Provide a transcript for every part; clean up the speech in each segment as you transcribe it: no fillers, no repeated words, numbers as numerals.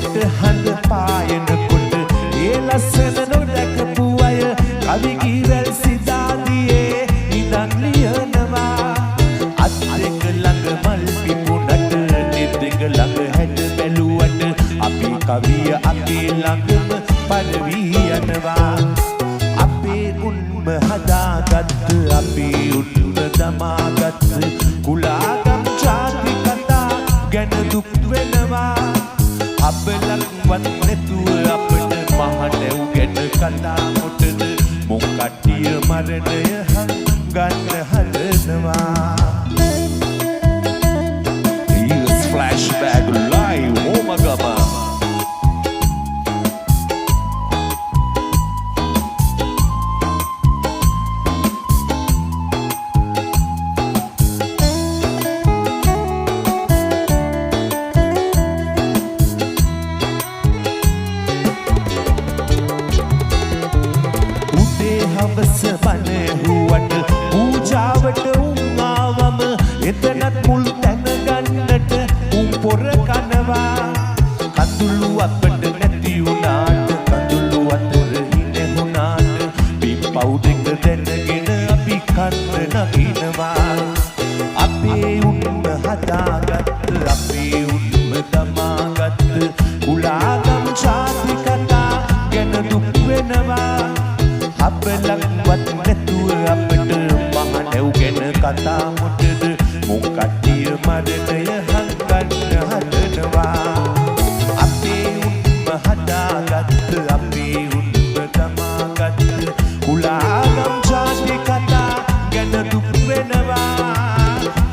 උඩට හඳ පායනකොට ඒ ලස්සන නොදකපු අය කවි කීවැල් සිතාදියේ ඉඳන් ලියනවා අත් දෙක ළඟ මල් පිපුණට නෙත් ළඟ හැඩ බැලුවට අපේ කවිය අපේ ළඟම පරවී යනවා අපේ උන්ම හදාගත්ත අපේ උන්ම දමාගත්ත කුලාගම් ජාති කතා ගැන දුක් වෙනවා අපලක්වත් නැතුව අපට මහනැව් ගැන කතා මොටද මොන් කට්ටිය මරණය හංගන්න හදනවා Here's Flashback Live Omagama හවස බණහුවට පූජාවට උන්ආවම එතනත් මුල් තැන ගන්නට උන් පොර කනවා කඳුළු අපට නැති වුණාට කඳුළු අතර ඉනෙහුණාට පිප්පව් දෙක දැනගෙන අපි කන්න නගිනවා අපේ උන්ම හදාගත්ත අපේ උන්ම දමාගත්ත කුලාගම් ජාති කතා ගැන දුක් වෙනවා අපලක්වත් නැතුව අපට මහනැව් ගැන කතා මොටද මොන් කට්ටිය මරණය හංගන්න හදනවා අපේ උන්ම හදාගත්ත අපේ උන්ම දමාගත්ත කුලාගම් ජාති කතා ගැන දුක් වෙනවා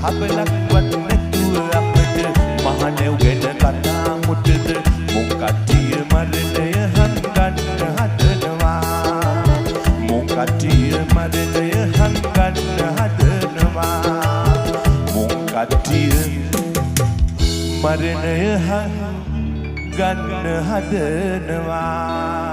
අපලක්වත් නැතුව අපට මහනැව් ගැන කතා මොටද මොන් කට්ටිය මරණය හංගන්න හදනවා කට්ටිය මරණය හංගන්න හදනවා මොන් කට්ටිය මරණය හංගන්න හදනවා